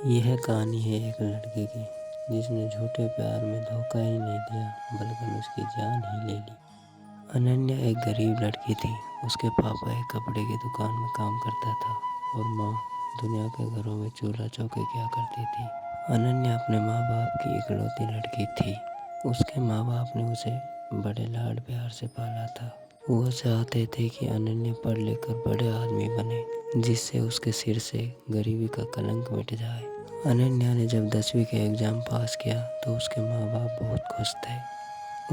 यह कहानी है एक लड़के की जिसने झूठे प्यार में धोखा ही नहीं दिया बल्कि उसकी जान ही ले ली। अनन्या एक गरीब लड़की थी। उसके पापा एक कपड़े की दुकान में काम करता था और माँ दुनिया के घरों में चूल्हा चौके किया करती थी। अनन्या अपने माँ बाप की इकलौती लड़की थी। उसके माँ बाप ने उसे बड़े लाड प्यार से पाला था। वो चाहते थे कि अनन्या पढ़ लिख कर बड़े आदमी बने, जिससे उसके सिर से गरीबी का कलंक मिट जाए। अनन्या ने जब 10वीं के एग्ज़ाम पास किया तो उसके माँ बाप बहुत खुश थे।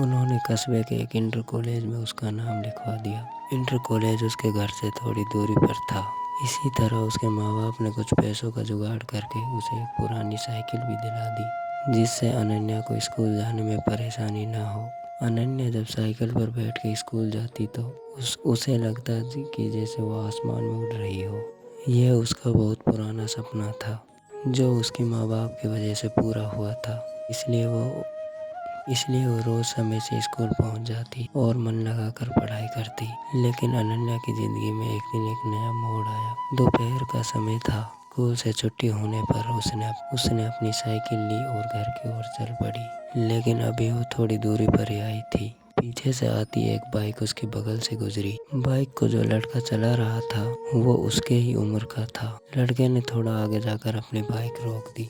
उन्होंने कस्बे के एक इंटर कॉलेज में उसका नाम लिखवा दिया। इंटर कॉलेज उसके घर से थोड़ी दूरी पर था। इसी तरह उसके माँ बाप ने कुछ पैसों का जुगाड़ करके उसे एक पुरानी साइकिल भी दिला दी, जिससे अनन्या को स्कूल जाने में परेशानी ना हो। अनन्या जब साइकिल पर बैठ के स्कूल जाती तो उसे लगता कि जैसे वो आसमान में उड़ रही हो। यह उसका बहुत पुराना सपना था जो उसके माँ बाप की वजह से पूरा हुआ था। इसलिए वो रोज समय से स्कूल पहुंच जाती और मन लगाकर पढ़ाई करती। लेकिन अनन्या की जिंदगी में एक दिन एक नया मोड़ आया। दोपहर का समय था। स्कूल से छुट्टी होने पर उसने अपनी साइकिल ली और घर की ओर चल पड़ी। लेकिन अभी वो थोड़ी दूरी पर ही आई थी। पीछे से आती एक बाइक उसके बगल से गुजरी। बाइक को जो लड़का चला रहा था वो उसके ही उम्र का था। लड़के ने थोड़ा आगे जाकर अपनी बाइक रोक दी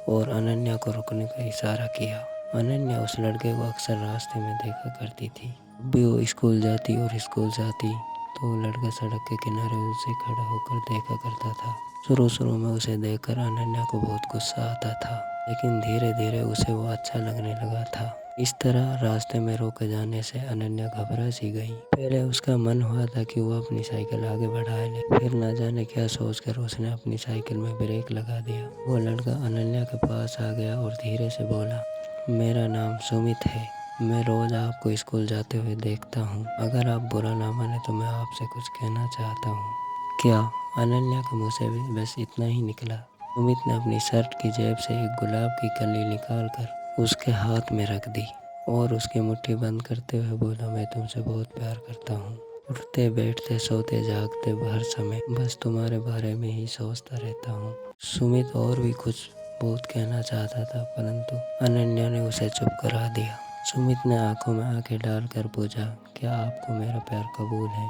और अनन्या को रुकने का इशारा किया। अनन्या उस लड़के को अक्सर रास्ते में देखा करती थी। भी वो स्कूल जाती और स्कूल से आती तो वो लड़का सड़क के किनारे उसे खड़ा होकर देखा करता था। शुरू में उसे देखकर अनन्या को बहुत गुस्सा आता था, लेकिन धीरे धीरे उसे वो अच्छा लगने लगा था। इस तरह रास्ते में रोके जाने से अनन्या घबरा सी गई। पहले उसका मन हुआ था कि वो अपनी साइकिल आगे बढ़ाए ले, फिर न जाने क्या सोचकर उसने अपनी साइकिल में ब्रेक लगा दिया। वो लड़का अनन्या के पास आ गया और धीरे से बोला, मेरा नाम सुमित है। मैं रोज आपको स्कूल जाते हुए देखता हूँ। अगर आप बुरा ना माने तो मैं आपसे कुछ कहना चाहता हूँ। क्या? अनन्या के मुँह से भी बस इतना ही निकला। सुमित ने अपनी शर्ट की जेब से एक गुलाब की कली निकालकर उसके हाथ में रख दी और उसकी मुट्ठी बंद करते हुए बोला, मैं तुमसे बहुत प्यार करता हूँ। उठते बैठते सोते जागते हर समय बस तुम्हारे बारे में ही सोचता रहता हूँ। सुमित और भी कुछ बहुत कहना चाहता था, परंतु अनन्या ने उसे चुप करा दिया। सुमित ने आंखों में आंखें डालकर पूछा, क्या आपको मेरा प्यार कबूल है?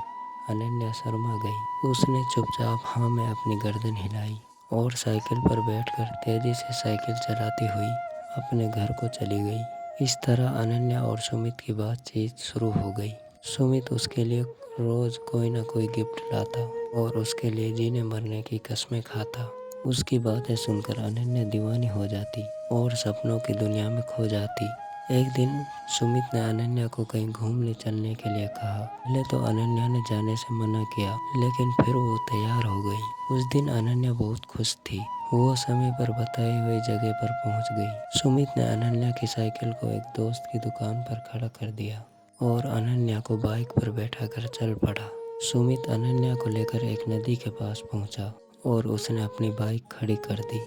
अनन्या शर्मा गई। उसने चुपचाप हाँ में अपनी गर्दन हिलाई और साइकिल पर बैठकर तेजी से साइकिल चलाती हुई अपने घर को चली गई। इस तरह अनन्या और सुमित की बातचीत शुरू हो गई। सुमित उसके लिए रोज कोई ना कोई गिफ्ट लाता और उसके लिए जीने मरने की कस्में खाता। उसकी बातें सुनकर अनन्या दीवानी हो जाती और सपनों की दुनिया में खो जाती। एक दिन सुमित ने अनन्या को कहीं घूमने चलने के लिए कहा। पहले तो अनन्या ने जाने से मना किया, लेकिन फिर वो तैयार हो गई। उस दिन अनन्या बहुत खुश थी। वो समय पर बताई हुई जगह पर पहुंच गई। सुमित ने अनन्या की साइकिल को एक दोस्त की दुकान पर खड़ा कर दिया और अनन्या को बाइक पर बैठा कर चल पड़ा। सुमित अनन्या को लेकर एक नदी के पास पहुंचा और उसने अपनी बाइक खड़ी कर दी।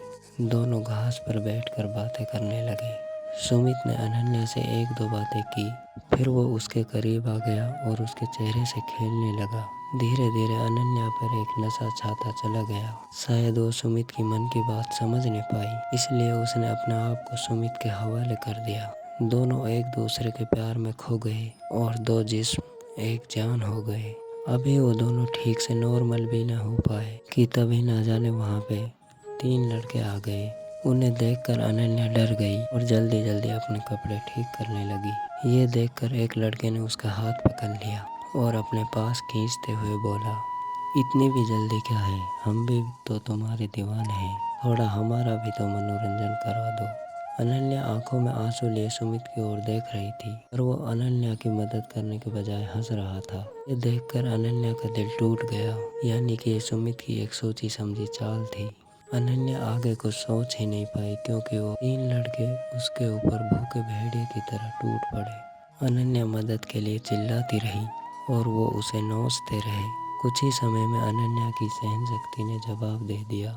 दोनों घास पर बैठकर बातें करने लगे। सुमित ने अनन्या से एक दो बातें की, फिर वो उसके करीब आ गया और उसके चेहरे से खेलने लगा। धीरे धीरे अनन्या पर एक नशा छाता चला गया। शायद वो सुमित की मन की बात समझ नहीं पाई, इसलिए उसने अपने आप को सुमित के हवाले कर दिया। दोनों एक दूसरे के प्यार में खो गए और दो जिस्म एक जान हो गए। अभी वो दोनों ठीक से नॉर्मल भी ना हो पाए कि तभी ना जाने वहाँ पे 3 लड़के आ गए। उन्हें देखकर अनन्या डर गई और जल्दी जल्दी अपने कपड़े ठीक करने लगी। ये देखकर एक लड़के ने उसका हाथ पकड़ लिया और अपने पास खींचते हुए बोला, इतनी भी जल्दी क्या है, हम भी तो तुम्हारे दीवाने हैं, थोड़ा हमारा भी तो मनोरंजन करा दो। अनन्या आंखों में आंसू लिए सुमित की ओर देख रही थी और वो अनन्या की मदद करने के बजाय हंस रहा था। ये देखकर अनन्या का दिल टूट गया, यानी कि ये सुमित की एक सोची समझी चाल थी। अनन्या आगे कुछ सोच ही नहीं पाई क्योंकि वो 3 लड़के उसके ऊपर भूखे भेड़िए की तरह टूट पड़े। अनन्या मदद के लिए चिल्लाती रही और वो उसे नोचते रहे। कुछ ही समय में अनन्या की सहन शक्ति ने जवाब दे दिया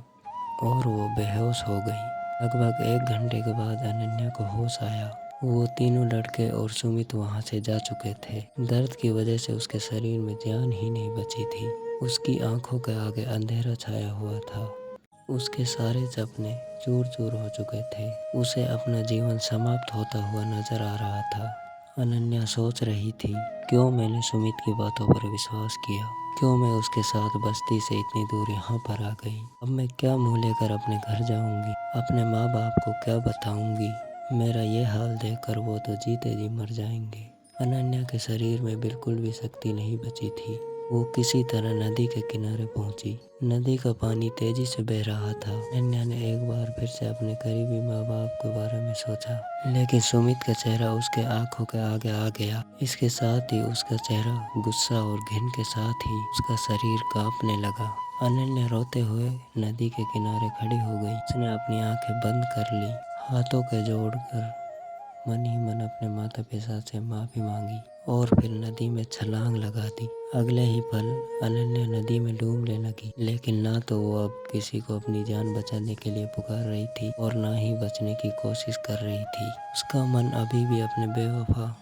और वो बेहोश हो गई। लगभग 1 घंटे के बाद अनन्या को होश आया। वो तीनों लड़के और सुमित वहां से जा चुके थे। दर्द की वजह से उसके शरीर में जान ही नहीं बची थी। उसकी आंखों के आगे अंधेरा छाया हुआ था। उसके सारे सपने चूर चूर हो चुके थे। उसे अपना जीवन समाप्त होता हुआ नजर आ रहा था। अनन्या सोच रही थी, क्यों मैंने सुमित की बातों पर विश्वास किया, क्यों मैं उसके साथ बस्ती से इतनी दूर यहाँ पर आ गई। अब मैं क्या मुँह लेकर अपने घर जाऊंगी, अपने माँ बाप को क्या बताऊंगी। मेरा ये हाल देखकर वो तो जीते जी मर जाएंगे। अनन्या के शरीर में बिल्कुल भी शक्ति नहीं बची थी। वो किसी तरह नदी के किनारे पहुंची। नदी का पानी तेजी से बह रहा था। अनन्या ने एक बार फिर से अपने करीबी माँ बाप के बारे में सोचा, लेकिन सुमित का चेहरा उसके आंखों के आगे आ गया। इसके साथ ही उसका चेहरा गुस्सा और घिन के साथ ही उसका शरीर कांपने लगा। अनन्या रोते हुए नदी के किनारे खड़ी हो गई। उसने अपनी आंखें बंद कर ली, हाथों के जोड़कर मन ही मन अपने माता पिता से माफी मांगी और फिर नदी में छलांग लगा दी। अगले ही पल अनन्या नदी में डूबने लगी, लेकिन ना तो वो अब किसी को अपनी जान बचाने के लिए पुकार रही थी और ना ही बचने की कोशिश कर रही थी। उसका मन अभी भी अपने बेवफा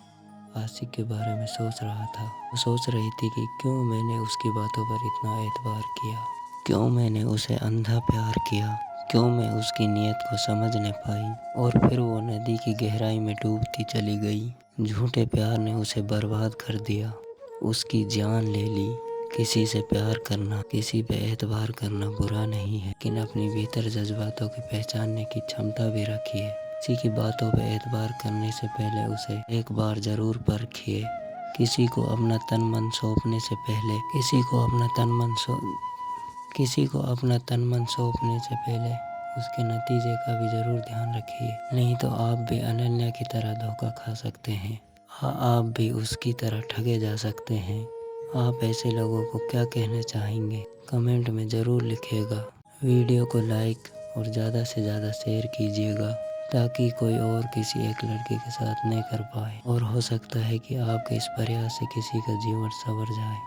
आशिक के बारे में सोच रहा था। वो सोच रही थी कि क्यों मैंने उसकी बातों पर इतना एतबार किया, क्यों मैंने उसे अंधा प्यार किया, क्यों मैं उसकी नीयत को समझ न पाई। और फिर वो नदी की गहराई में डूबती चली गई। झूठे प्यार ने उसे बर्बाद कर दिया, उसकी जान ले ली। किसी से प्यार करना, किसी पे एतबार करना बुरा नहीं है, लेकिन अपनी भीतर जज्बातों की पहचानने की क्षमता भी रखिए। किसी की बातों पे एतबार करने से पहले उसे एक बार जरूर परखिए। किसी को अपना तन मन सौंपने से पहले किसी को अपना तन मन सौंपने से पहले उसके नतीजे का भी जरूर ध्यान रखिए, नहीं तो आप भी अनन्या की तरह धोखा खा सकते हैं। आप भी उसकी तरह ठगे जा सकते हैं। आप ऐसे लोगों को क्या कहना चाहेंगे, कमेंट में ज़रूर लिखिएगा। वीडियो को लाइक और ज़्यादा से ज़्यादा शेयर कीजिएगा, ताकि कोई और किसी एक लड़की के साथ नहीं कर पाए। और हो सकता है कि आपके इस प्रयास से किसी का जीवन संवर जाए।